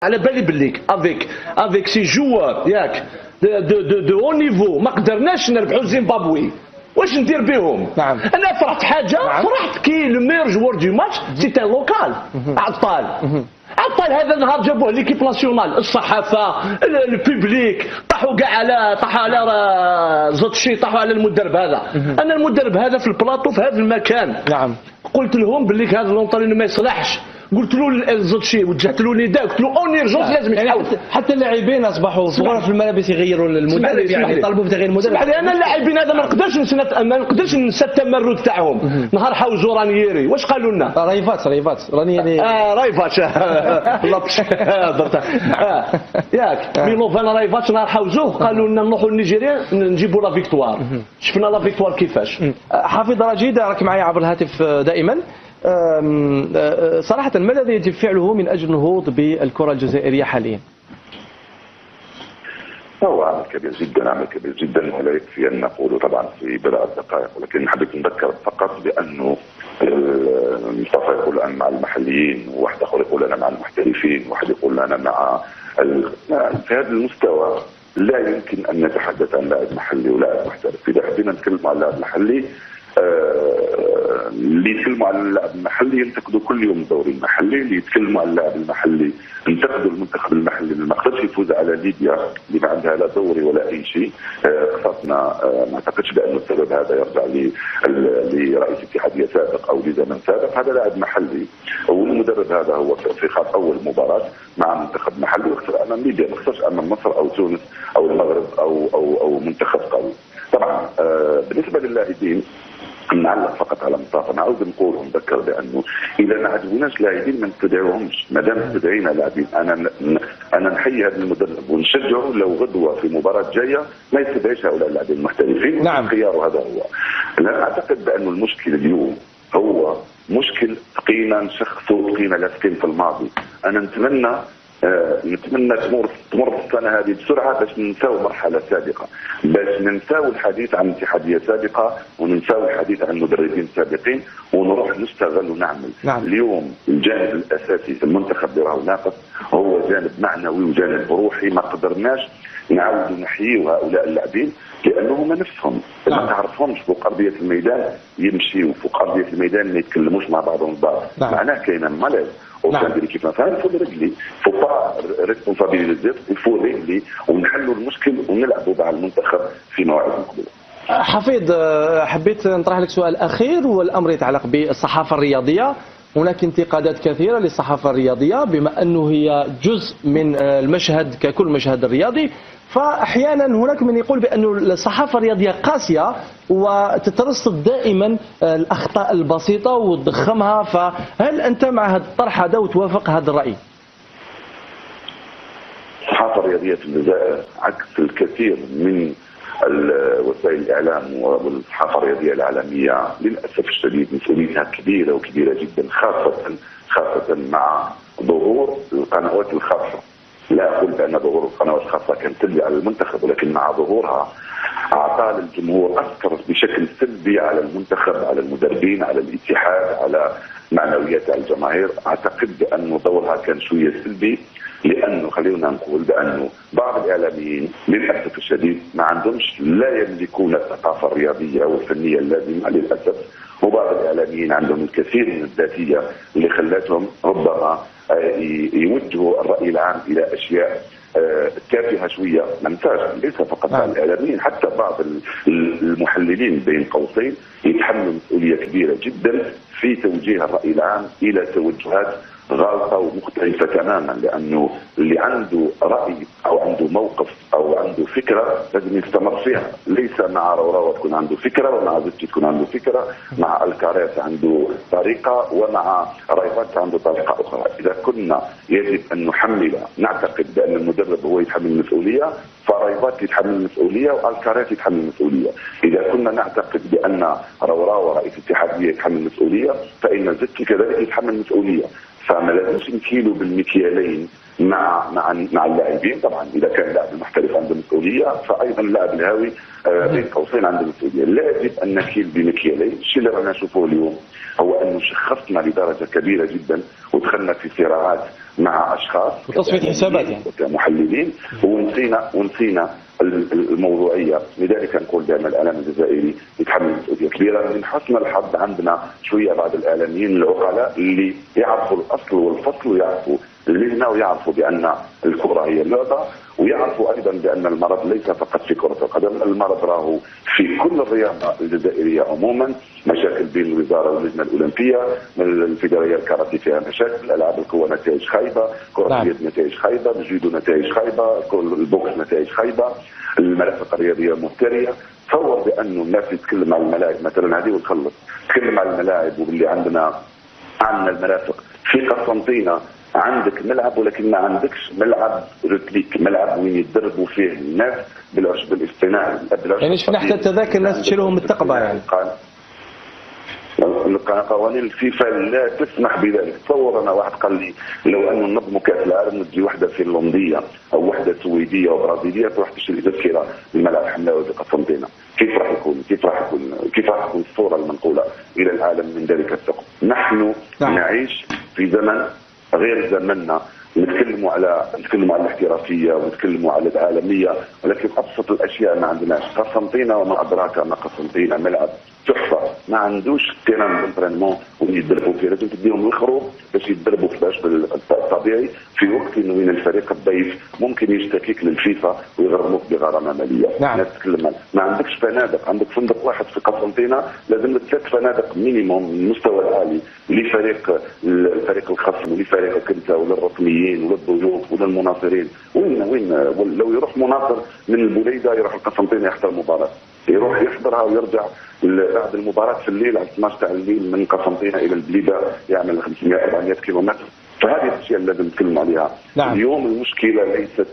على بالي بليك افيك سي جوار ياك دو او نيفو ما قدرناش نربحوا زيمبابوي، واش ندير بهم؟ نعم. انا فرحت حاجه، نعم. فرحت كي لو ميور جوار دو ماتش سيتي لوكال عطال. عطال هذا النهار جابوه ليكيب ناسيونال، الصحافه البوبليك طاحوا كاع على زوتشي، طاحوا على المدرب هذا. انا المدرب هذا في البلاطو في هذا المكان، نعم، قلت لهم بليك هذا لونطرينو ما يصلحش، قلت له الزوتشي وجهت له نداء، قلت له اون ايرجونس لازم يتحول. حتى اللاعبين اصبحوا صغار في الملابس يغيروا المدرب، يعني طلبوا بتغيير المدرب. انا اللاعبين هذا ما نقدرش ننسى التمرد تاعهم. نهار حاوزوا رانييري واش قالوا لنا؟ رايفات رانييري رايفات ياك ميلوف انا رايفات نهار حاوزوه قالوا لنا نروحوا لنيجيريا نجيبوا لا فيكتوار. شفنا لا فيكتوار كيفاش. حافظ رشيد راك معي عبر الهاتف دائما. صراحة ما الذي يجب فعله من أجل النهوض بالكرة الجزائرية حاليا؟ هو عمل كبير جدا ولا يكفي أن نقوله طبعا في بضع دقائق، ولكن حبيت نذكر فقط بأنه مصطفى يقول أنا مع المحليين، وواحد آخر يقول أنا مع المحترفين، وواحد يقول أنا مع في هذا المستوى لا يمكن أن نتحدث عن لاعب محلي ولاعب محترف. إذا حبينا نتكلم عن لاعب محلي، اللي يتكلموا على اللاعب المحلي ينتقدوا كل يوم الدوري المحلي، اللي يتكلموا على اللاعب المحلي ينتقدوا المنتخب المحلي اللي ما قدرش يفوز على ليبيا اللي ما عندها لا دوري ولا اي شيء. خاصنا ما اعتقدش بانه السبب هذا يرجع لرئيس اتحاديه سابق او لزمن سابق، هذا لاعب محلي والمدرب هذا هو في خاص اول مباراه مع منتخب محلي وخسر امام ليبيا، ما خسرش امام مصر او تونس او المغرب او منتخب قوي. طبعا بالنسبه للاعبين نعلق فقط على مصطفى، نعاود نقول ونذكر بانه اذا ما عجبوناش لاعبين ما نستدعوهمش، ما دام استدعينا لاعبين انا نحيي هذا المدرب ونشجعه لو غدوه في مباراه جايه ما يستدعيش هؤلاء اللاعبين المحترفين. نعم. خياره هذا هو. لا اعتقد بانه المشكل اليوم هو مشكل بقينا نشخصه، بقينا لاصقين في الماضي. انا نتمنى تمر السنه هذه بسرعه باش ننساو مرحله سابقه، باش ننساو الحديث عن اتحاديه سابقه وننساو الحديث عن مدربين سابقين ونروح نشتغل ونعمل. نعم. اليوم الجانب الاساسي في المنتخب اللي راهو ناقص هو جانب معنوي وجانب روحي، ما قدرناش نعاودوا نحييوا هؤلاء اللاعبين لانهم نفسهم ما تعرفهمش فوق ارضيه الميدان يمشيوا فوق ارضيه الميدان ما يتكلموش مع بعضهم البعض. معناه كاين ملاذ وكان دير كيف ما فهم فوق رجلي فوق ريسبونسابيليتي فوق رجلي ونحلوا المشكل ونلعبوا مع المنتخب في موعد مقبله. حفيظ حبيت نطرح لك سؤال اخير والامر يتعلق بالصحافه الرياضيه. هناك انتقادات كثيره للصحافه الرياضيه بما انه هي جزء من المشهد ككل مشهد الرياضي، فاحيانا هناك من يقول بأن الصحافه الرياضيه قاسيه وتترصد دائما الاخطاء البسيطه وتضخمها، فهل انت مع هذا الطرح هذا وتوافق هذا الراي؟ الصحافه الرياضيه في الجزائر عكس الكثير من وسائل الاعلام والصحافه الرياضيه العالميه للاسف الشديد مسؤوليتها كبيره وكبيره جدا، خاصه مع ظهور القنوات الخاصه. لا اقول بان ظهور القنوات الخاصه كان سلبي على المنتخب، ولكن مع ظهورها اعطى للجمهور اثر بشكل سلبي على المنتخب، على المدربين، على الاتحاد، على معنويات الجماهير. اعتقد بان دورها كان شويه سلبي، لانه خلينا نقول بانه بعض الاعلاميين للاسف الشديد ما عندهمش، لا يملكون الثقافه الرياضيه والفنيه اللازمه للاسف، وبعض الاعلاميين عندهم الكثير من الذاتيه اللي خلاتهم ربما يوجهوا الراي العام الى اشياء تافهه شويه. ما ننساش ليس فقط بعض الاعلاميين، حتى بعض المحللين بين قوسين يتحملوا مسؤوليه كبيره جدا في توجيه الراي العام الى توجهات غلطه ومختلفه تماما، لانه اللي عنده راي او عنده موقف او عنده فكره لازم يستمر فيها. ليس مع روراوه تكون عنده فكره، ومع زكي تكون عنده فكره، مع الكاريس عنده طريقه، ومع رايفات عنده طريقه اخرى. اذا كنا يجب ان نحمل، نعتقد بان المدرب هو يتحمل المسؤوليه، فرايفات يتحمل المسؤوليه والكاريس يتحمل المسؤوليه. اذا كنا نعتقد بان روراوه رئيس الاتحاديه يتحمل المسؤوليه، فان زكي كذلك يتحمل المسؤوليه. فما لازمش نكيلوا بالمكيالين مع اللاعبين. طبعا اذا كان لاعب المحترف عنده مسؤوليه، فايضا اللاعب الهاوي بين قوسين عنده مسؤوليه. لا يجب ان نكيل بمكيالين. الشيء اللي رانا نشوفه اليوم هو انه شخصنا لدرجه كبيره جدا ودخلنا في صراعات مع اشخاص وتصفيه الحسابات يعني كمحللين، ونسينا الموضوعيه. لذلك نقول بان الاعلام الجزائري يتحمل مسؤوليه كبيره. من حسن الحظ عندنا شويه بعض الاعلاميين العقلاء اللي يعرفوا الاصل والفصل، ويعرفوا المهنه، ويعرفوا بان الكره هي لعبه، ويعرفوا ايضا بان المرض ليس فقط في كره القدم، المرض راهو في كل الرياضه الجزائريه عموما. مشاكل بين الوزاره واللجنه الاولمبيه، الفيدراليه الكاراتيه فيها مشاكل، العاب القوى نتائج خايبه، كره اليد نتائج خايبه، الجودو نتائج خايبه، البوكس نتائج خايبه، المرافق الرياضيه مفتريه. تصور بانه الناس يتكلم على الملاعب مثلا هذه ونخلص، تكلم على الملاعب واللي عندنا المرافق في قسنطينه، عندك ملعب ولكن ما عندكش ملعب ريبليك، ملعب وين يتدربوا فيه الناس بالعشب الاصطناعي. يعني شفنا حتى التذاكر الناس تشيلهم التقبه يعني. قوانين الفيفا لا تسمح بذلك. تصور انا واحد قال لي لو انه نظموا كاس العالم تجي وحده فنلنديه او وحده سويديه وبرازيليه تروح تشتري تذكره بالملعب الحملاوي بقسنطينه، كيف راح تكون الصوره المنقوله الى العالم من ذلك الثقب؟ نحن نعيش في زمن غير زمننا. نتكلموا على الاحترافيه ونتكلموا على العالميه، ولكن ابسط الاشياء ما عندناش. قسنطينه وما ادراك ما قسنطينه، ملعب تحفه ما عندوش تيران دونترينمون وين يتدربوا فيه، لازم تديهم الخروج باش يتدربوا في الطبيعي، في وقت وين الفريق الضيف ممكن يشتكيك للفيفا ويغرموك بغرامه ماليه. نعم. تتكلم ما عندكش فنادق، عندك فندق واحد في قسنطينه لازم لك 3 فنادق مينيموم من المستوى العالي لفريق الفريق الخصم ولفريق الكنسه وللرسميين وللضيوف وللمناصرين. وين لو يروح مناصر من البوليده يروح القسنطينه يحضر مباراه، يروح يحضرها ويرجع بعد المباراه في الليل على 12 تاع الليل من قسنطينه الى البليده يعمل 500 400 كيلومتر. فهذه الاشياء اللي لازم نتكلم عليها. نعم. اليوم المشكله ليست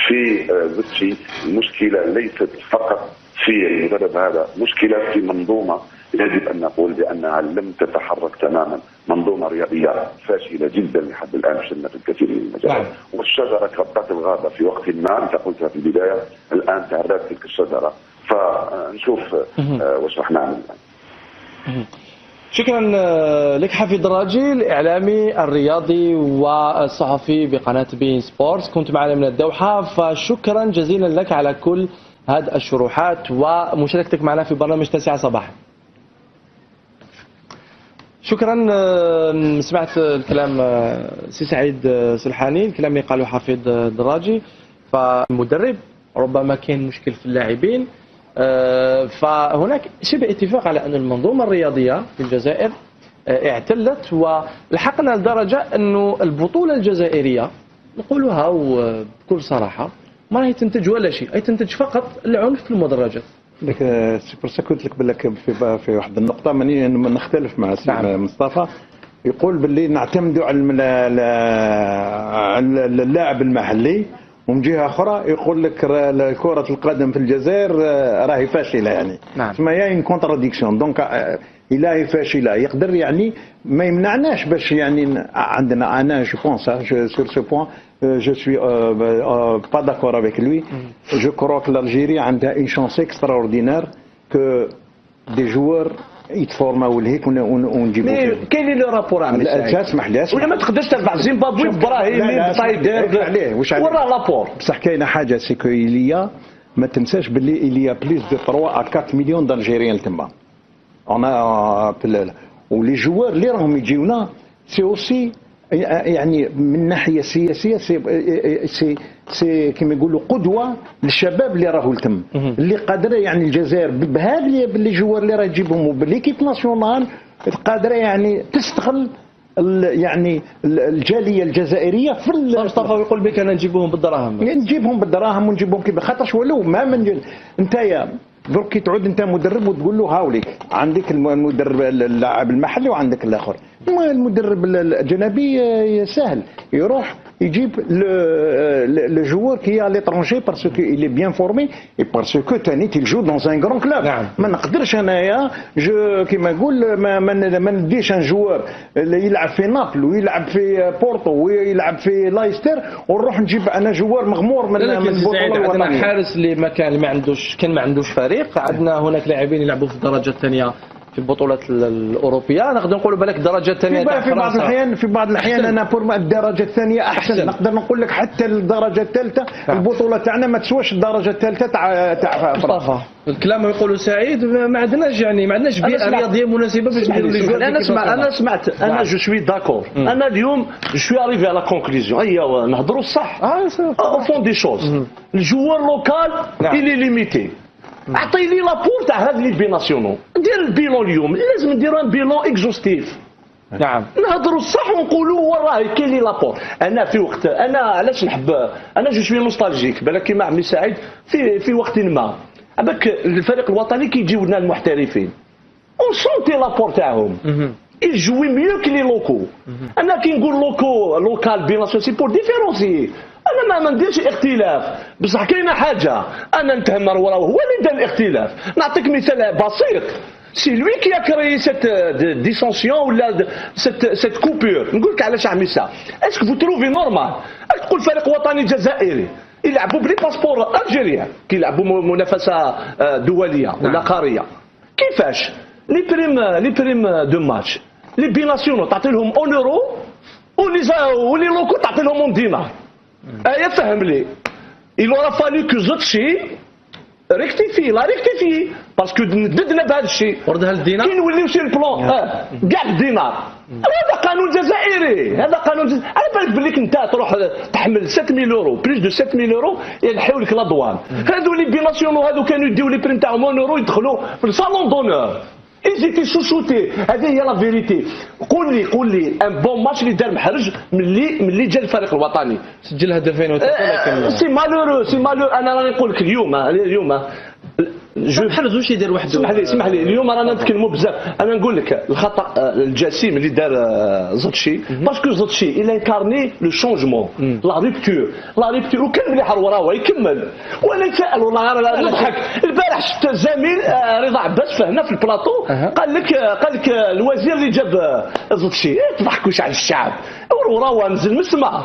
في زوتشي، المشكله ليست فقط في المدرب هذا، مشكله في منظومه يجب ان نقول بانها لم تتحرك تماما. منظومه رياضيه فاشله جدا لحد الان، فشلنا في الكثير من المجالات. نعم. والشجره كبت الغابه في وقت ما، انت قلتها في البدايه، الان تعرضت تلك الشجره، فنشوف واش راح نعمل. شكرا لك حفيظ دراجي، الإعلامي الرياضي والصحفي بقناة بين سبورتس، كنت معنا من الدوحة، فشكرا جزيلا لك على كل هذه الشروحات ومشاركتك معنا في برنامج 9 صباحا. شكرا. سمعت الكلام سي سعيد سلحاني، الكلام اللي قاله حفيظ دراجي. فالمدرب ربما كان مشكل في اللاعبين، فهناك شبه اتفاق على أن المنظومة الرياضية في الجزائر اعتلت، ولحقنا لدرجة أنه البطولة الجزائرية نقولها بكل صراحة ما راهي تنتج ولا شيء، أي تنتج فقط العنف في المدرجات. سي بور سا قلت لك بالك في واحد النقطة ماني نختلف مع السي مصطفى. يقول باللي نعتمدوا على اللاعب المحلي، ومن جهه اخرى يقول لك كره القدم في الجزائر راهي فاشله يعني. نعم. تسمى هي ان كونتراديكسيون. دونك الا هي فاشله يقدر يعني ما يمنعناش باش يعني عندنا انا جو بونس سور سو بوين je suis pas d'accord avec lui. Je crois que l'Algérie a une chance extraordinaire que des joueurs يتفورماو لهيك ونجيبوا فيهم. كاين لو رابور عامل اسمح لي ولا ما تقدرش تربح زيمبابوي ببراهيمي بطايدر وراه لابور. بصح كاينه حاجه سيكو إليا ما تنساش باللي إليا بليس دو 3 à 4 مليون دالجيريان تما. ولي جوار اللي راهم يجيونا سي اوسي يعني من ناحيه سياسيه سي كما يقولوا قدوه للشباب اللي راهو تم، اللي قادره يعني الجزائر بهذه اللي جوار اللي راه تجيبهم وبالليكيب ناسيونال قادره يعني تستغل يعني الجاليه الجزائريه في مصطفى يقول بك انا نجيبهم بالدراهم، نجيبهم بالدراهم ونجيبهم كيف خاطرش ولو ما من انت درك كي تعود انت مدرب وتقول له هاوليك عندك المدرب اللاعب المحلي وعندك الاخر. المدرب الاجنبي سهل يروح يجيب لو جوور كي على ليترونجي باسكو il est bien formé et parce que ثاني تيجو dans un grand club. نعم. ما نقدرش انايا كيما نقول ما نديش ان جوور اللي يلعب في نابل ويلعب في بورتو ويلعب في لايستر ونروح نجيب انا جوار مغمور من البطوله الوطنيه. عندنا حارس اللي ما عندوش فريق، عندنا هناك لاعبين يلعبوا في الدرجه الثانيه في البطولات الاوروبيه، نقدر نقولوا بالك الدرجه الثانيه تاع في بعض الاحيان انا بور الدرجه الثانيه احسن. نقدر نقول لك حتى الدرجه الثالثه البطوله تاعنا ما تسواش الدرجه الثالثه تاع فرنسا. الكلام يقولوا سعيد ما عندناش بيئه رياضيه مناسبه باش نديروا لي جوار. انا سمعت انا جو سوي داكور. انا اليوم جو سوي اريفي على كونكلوزيون. ايوا نهضروا الصح او فون دي شوز. الجوار لوكال الي ليميتي. اعطيني لابور تاع هاد لي بيناسيونو، ندير البيلون اليوم، لازم نديرو ان بيلون اكزوستيف. نعم نهضروا الصح ونقولوا وراه كاين لي لابور. انا في وقت انا علاش نحب انا جو سوي نوستالجيك بالك كيما عمي سعيد في وقت ما عباك الفريق الوطني كيجيو لنا المحترفين اون سونتي لابور تاعهم يجوي ميو كي لي لوكو. انا كي نقول لوكال بيناسيون سي بور ديفيرونسي. انا ما نديرش اختلاف بصح كاينه حاجه انا نتهمر وراه هو اللي دار الاختلاف. نعطيك مثال بسيط. سي لوي كي ا كريي سيت ديسونسيون ولا سيت كوبور. نقول لك علاش عمي سا اسكو فو تروفي نورمال تقول فريق وطني جزائري يلعبوا بلي باسبور الجيريان كيلعبوا منافسه دوليه ولا قاريه كيفاش لي بريم دو ماتش لي بيناسيونو تعطي لهم اون اورو ولي لوكو تعطي لهم اون دينار. فهم لي il aura fallu que Zotchi rectifie parce que نددنا بهذا الشيء وردها الدينار كي نوليو سي البلون كاع الدينار. هذا قانون جزائري هذا قانون على بالك بليك انت تروح تحمل 7000 اورو بليس دو 7000 اورو يلحيو لك لادوان. هذو لي بيناسيونو هذو كانوا يديو لي بريم تاعهم اون اورو يدخلوا في الصالون دونور. إيزيتي شوشوتي هذه هي لا فيريتي. قول لي ان بون ماتش اللي دار محرج ملي جا الفريق الوطني سجل هدفين وثلاثه. سي مالور انا راني نقول لك اليوم محرز واش يدير وحده. اسمح لي اليوم رانا نتكلموا بزاف. انا نقول لك الخطا الجسيم اللي دار زوتشي باسكو زوتشي il incarné le changement la rupture وكان مليح وراه يكمل ولا يتساءل والله نضحك. البارح شفت الزميل رضا عباس فهنا في البلاطو قال لك الوزير اللي جاب زوتشي تضحكوش على الشعب وراه نزل من السماء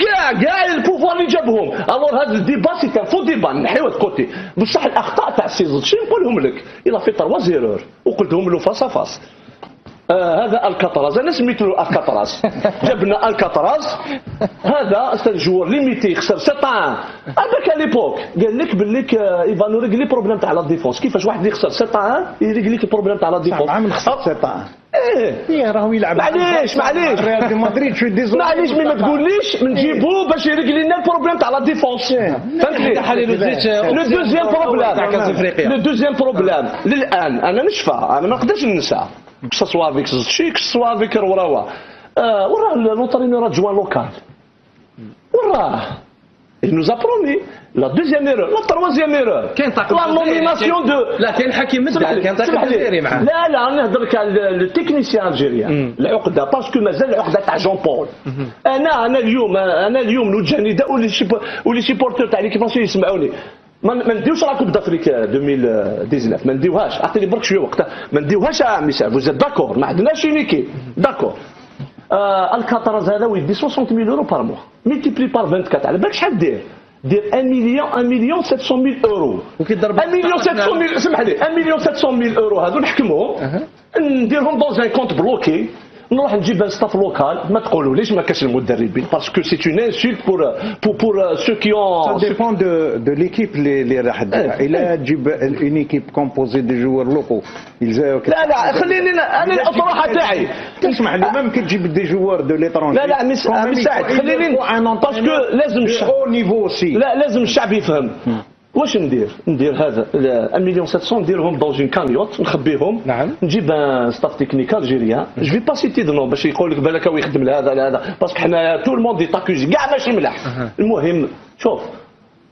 كاع البوفوار اللي جابهم. الور هذا الديبا سي فو ديبا نحيوه كوتي بصح الاخطاء تاع السي زوتشي نقولهم لك الى في 3 زيرور وقلتهم له فاس فاس. هذا الكاتراز انا سميت له الكاتراز. جبنا الكاتراز هذا استجور ليميتي خسر 7 هذاك ليبوك قال لك باللك ايفا نو ريغلي بروبليم تاع لا ديفونس. كيفاش واحد يخسر 7 يريغلي البروبليم تاع لا ديفونس. عام خسر 7 ايه راهو يلعب معليش ريال دي مدريد شو ديزو معليش ما تقوليش نجيبوه باش يريغلي لنا البروبليم تاع لا ديفونس. فهمتني لو دوزيام بروبليم للان انا نشفى انا ما نقدرش ننسى كسوا فيك زوتشي كسوا فيك وراه لوطرينو جوان لوكال وراه il nous a promis la deuxième erreur la troisième erreur كاين طاقم la nomination de لا كاين حكيم مدعي كاين طاقم جزائري معاه. لا نهضرك على التكنيسيان الجيريان العقده باسكو مازال العقده تاع جون بول. انا اليوم نوجه نداء ولي سيبورتور تاع ليكيب ناسيونال يسمعوني ما نديوش لا كوب دافريك 2019 ما نديوهاش. اعطيني برك شويه وقتها ما نديوهاش يا عمي سعد فوزيت داكور ما عندناش اونيكي داكور. الكاتراز هذا ويدي 60000 اورو بار موا ملتيبلي بار 24 على بالك شحال دير 1 مليون 700 اورو وكي ضرب 1 مليون 700 اسمح لي 1 مليون 700 اورو هذو نحكمهم نديرهم دون ان كونت بلوكي نروح نجيب ان ستاف لوكال. ما تقولوا ليش ما كاش المدربين باسكو سي اون انسولت بور سو كي اون سا ديبون دو ليكيب اللي راح ديرها. الا تجيب اون ايكيب كومبوزي دي جوار لوكو لا خليني انا الاطروحه تاعي تسمح لي ميم كي تجيب دي جوار دو ليترونجي. لا مساعد خليني باسكو لازم او نيفو سي لازم الشعب يفهم. واش ندير هذا 1 مليون 700 نديرهم دون اون كاميوت نخبيهم. نعم. نجيب ان ستاف تكنيك الجيريان جو في با سيتي دو نو باش يقول لك بالك هو يخدم لهذا باسكو حنا تو الموند يتاكوزي كاع ماشي ملاح. المهم شوف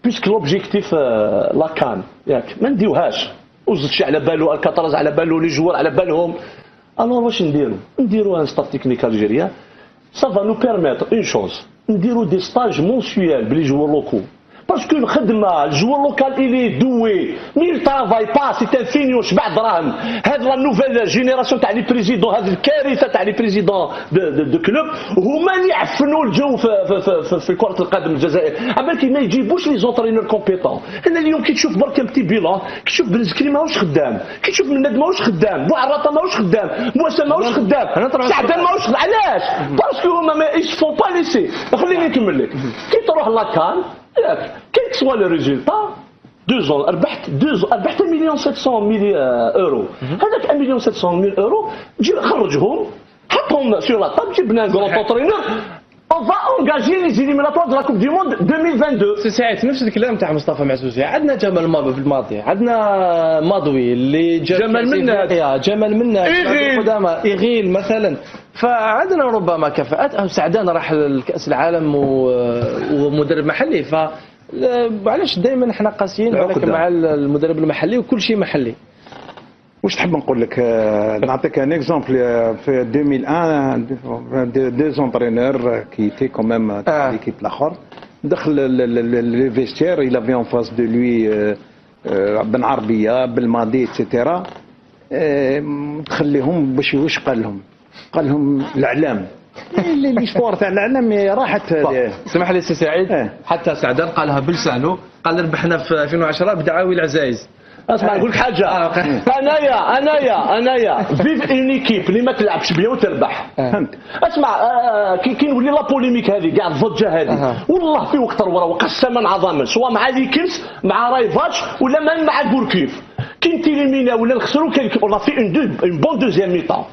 بيسك لوبجيكتيف لا كان ياك ما نديوهاش وزدشي على بالو الكاتراز على بالو لي جوار على بالهم. الور واش نديرو ان ستاف تكنيك الجيريان سا فا نو بيرميتر اون شوز نديرو دي ستاج مونسيوال بلي جوار لوكو باسكو الخدمه الجوار لوكال الي دوي مي ترافاي با سي ان فينيو شبع دراهم. هاد لا نوفيل جينيراسيون تاع لي بريزيدون، هاد الكارثه تاع لي بريزيدون دو كلوب هما اللي يعفنوا الجو في كره القدم الجزائر. عبالك ما يجيبوش لي زونترينور كومبيتون. انا اليوم كي تشوف برك بتي بيلون، كي تشوف بنزكري ماهوش خدام، كي تشوف مناد ماهوش خدام، بوعراطه ماهوش خدام، موسى ماهوش خدام، سعدان ماهوش خدام. علاش؟ باسكو هما ما يسفون با ليسي. خليني نكمل لك. كي تروح لاكان ياك كيل سوا لو ريزولتا 2 ربحت 1 مليون 700 اورو. هذاك 1 مليون 700 اورو جيب خرجهم حطهم سور لا طاب، جبنا كرون اونترينور اون فا انجاجي لي زيليميناتوار دو لا كوب دي موند 2022. سي سعيد نفس الكلام تاع مصطفى معزوزي. عندنا جمال ماضي في الماضي، عندنا ماضوي اللي جمال منا قدامى إغيل مثلا. فعندنا ربما كفاءات. سعدان راح لكأس العالم ومدرب محلي، ف علاش دائما احنا قاسيين ولكن مع المدرب المحلي وكل شيء محلي. واش تحب نقول لك؟ نعطيك ان اكزومبل. في 2001 دو زونترينور كي تي كو ميم ليكيب الاخر دخل لي فيستير il avait en face de lui بن عربيه بالماضي اتسيتيرا. تخليهم باش واش قال لهم؟ قال لهم الاعلام لي سبور تاع الاعلام راحت. سمح لي سي سعيد، حتى سعدان قالها بلسانه، قال ربحنا في 2010 بدعاوي العزايز. اسمع نقول لك حاجه. انايا فيف اون ايكيب اللي ما تلعبش بيا وتربح. اسمع كي نولي لا بوليميك هذه كاع الضجه هذه والله في وقت الورا قسما عظاما سواء مع ليكيبس مع رايفاتش ولا مع بوركيف كي نتيليمينا ولا نخسروا اون في اون بون دوزيام ميطون.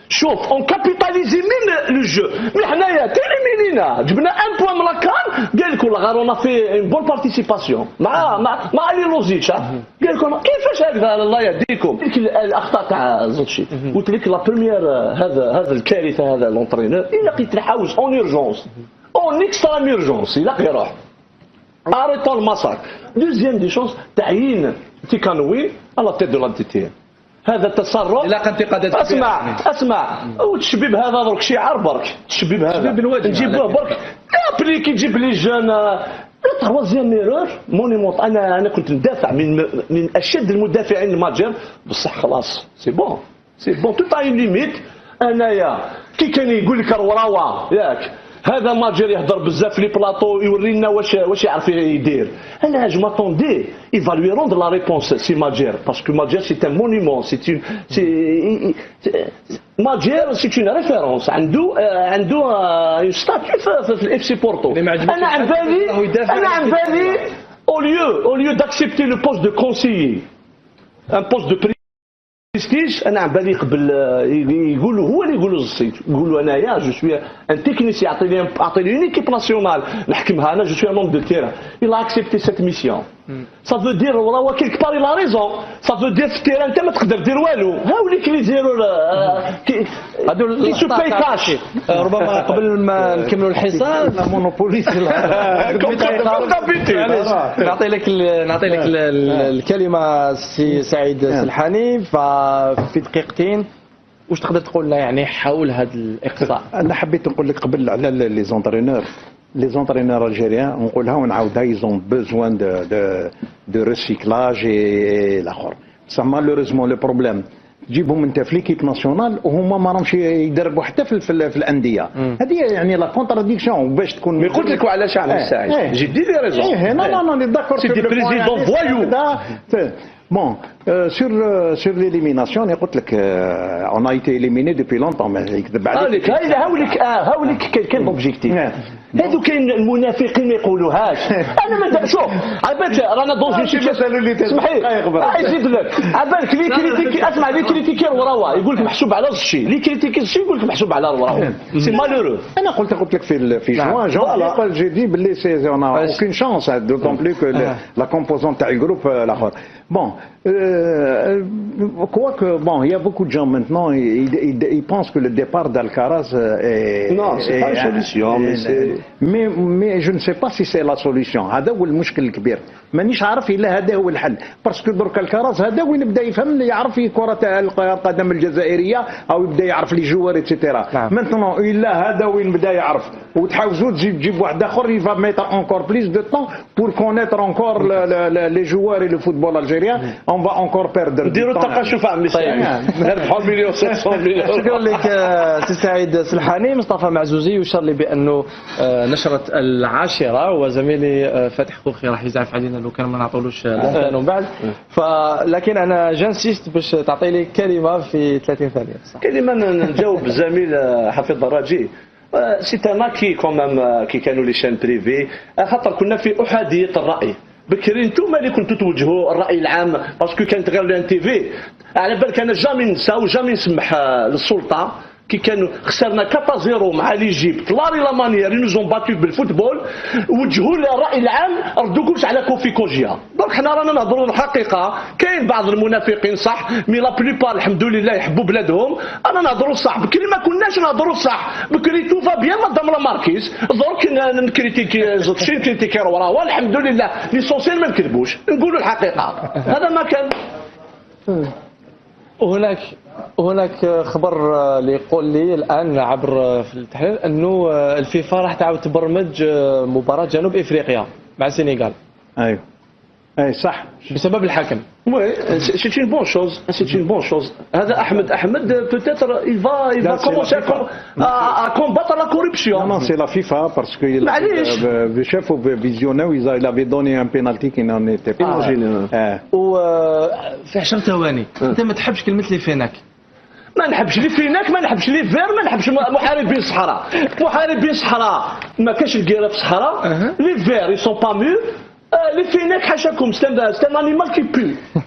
شوف اون كابيتاليزي من لو جو. مي حنايا تيليمينينا جبنا ان بوان من لاكان. قال لك والله غير اون في اون بون بارتيسيباسيون مع لي لوزيتش. قال لكم كيفاش هكذا الله يهديكم. قلت لك الاخطاء تاع زوتشي. قلت لك لا بروميير هذا الكارثه هذا لونترينور الا لقيت الحاوز اون اورجونس اون اكسترا اورجونس يلاقي روح اريتون المسار. دوزيام دي شونس تعيين تيكانوي على تيت دو لانتيتي. هذا التصرف لا انتقادات. اسمع والتشبيب هذا درك شعار برك. التشبيب هذا نجيبوه برك ابري كي تجيب لي جون. تروازيام ايرور مونيمونت. انا كنت ندافع من اشد المدافعين الماجر بصح خلاص سي بون تو تاع ليميت. انايا كي كان يقول لك الوراوه ياك هذا ماجر يهضر بزاف لي بلاطو يوري لنا واش يعرف يدير. انا جو ماتوندي ايفالويرون دو لا ريبونس سي ماجر باسكو ماجر سي ان مونيمون سي ماجر سي اون ريفيرونس عنده اون ستاتيو في الاف سي بورتو. انا عن بالي au lieu d'accepter le poste de conseiller un poste de بريستيج. انا عم بالي قبل يقولوا هو اللي يقولوا الزيت يقولوا انايا جو سوي ان تكنيسي اعطيني اون ايكيب ناسيونال نحكمها انا جو سوي ان نوم دو تيران. il a accepté cette mission. ça veut dire راه كيلك بار il a raison. ça veut dire في التيران انت ما تقدر دير والو. هاوليك اللي يديروا هادو اللي سو باي كاش. ربما قبل ما نكملوا الحصه مونوبوليس نعطي لك الكلمه سي سعيد سلحاني. ففي دقيقتين واش تقدر تقول لنا يعني حول هذا الاقصاء؟ انا حبيت نقول لك قبل على لي زونترينور الجيريان نقولها ونعاودها يزون بوزوان دو ريسيكلاج الاخر. بصح مالوريزمون لو بروبليم تجيبهم انت في ليكيب ناسيونال وهما ما راهمش يدربوا حتى في الانديه. هذه يعني لا كونتراديكسيون باش تكون. مي قلت لك وعلاش علاش ساعد جيب دي ريزون. نو داكور سي دي بريزيدون فوايو. Bon, sur l'élimination, on a été éliminé depuis longtemps. Mais هاوليك كاين اوبجيكتيف. هادو كاين المنافقين ما يقولوهاش. انا ما شوف عبالك رانا دون اسمح لي يزيد لك عبالك لي كريتيكي. اسمع لي كريتيكي الوراوا يقول لك محسوب على الشيء. لي كريتيكي الشيء يقول لك محسوب على الوراوا. سي مالورو. انا قلت لك في جوان جي دي بلي سي اون اوكين شانس دوطون بلو كو لا كومبوزون تاع الجروب الاخر. Bon, quoique, bon, il y a beaucoup de gens maintenant, ils pensent que le départ d'Alcaraz est... Non, c'est pas une solution, mais مي جو نسي با سي سي لا سوليسيون. هذا هو المشكل الكبير، مانيش عارف الا هذا هو الحل. باسكو درك الكراس هذا وين بدا يفهم، يعرف كره القدم الجزائريه او يبدا يعرف لي جوار ايتترا. مانتونون الا هذا وين بدا يعرف، وتحاوزوا تجيب واحد اخر يفا ميتر انكور بليس دو طون بور كونيتر انكور لي جوار لو فوتبول الجيريان. اون فا انكور بيردر. نديروا التقاشف عمي سعيد، نربحوا المليون 700 مليون. شكرا لك سي سعيد سلحاني. مصطفى معزوزي يشار لي بانه نشرة العاشرة وزميلي فتح خوخي راح يزعف علينا لو كان ما نعطولوش الانسان ومن بعد، لكن انا جانسيست باش تعطي لي كلمة في 30 ثانية. كلمة نجاوب الزميل حفيظ الراجي. سي تما كي كومام كي كانوا لي شان بريفي، خاطر كنا في احاديه الراي. بكري نتوما اللي كنتوا توجهوا الراي العام، باسكو كانت غير لان تي في. على بالك انا جامي ننسى وجامي نسمح للسلطه كي كانوا خسرنا 4-0 مع ليجيبت لا مانيير اللي نوزون باتيو بالفوتبول، وجهوا للراي العام ردوكمش على كوفي كوجيا. دونك حنا رانا نهضروا الحقيقه. كاين بعض المنافقين صح، مي لا بليبار الحمد لله يحبوا بلادهم. انا نهضروا الصح، بكري ما كناش نهضروا الصح، بكري توفا بيان مدام لا ماركيز. درك نكريتيكي زوتشين كريتيكي راه والحمد لله ليسونسيال ما نكذبوش، نقولوا الحقيقه. هذا ما كان. هناك خبر اللي يقول لي الان عبر في التحليل انه الفيفا راح تعاود تبرمج مباراه جنوب افريقيا مع السنغال. ايوه اي صح، بسبب الحكم. وي سي اون بون شوز، سي اون بون شوز. هذا احمد بوتيتر il va commencer à combattre la corruption. Non, c'est la FIFA parce que شافوا فيزيوناو il avait donné un penalty qui n'en était pas. وفي 10 ثواني انت ما تحبش كلمه لي فيناك. ما نحبش لي فيناك، ما نحبش لي فير، ما نحبش محاربين الصحراء. محاربين الصحراء ما كاش الكيره في الصحراء. لي فير ils sont pas mûrs. لي فيناك حاشاكم، c'est un animal qui pue.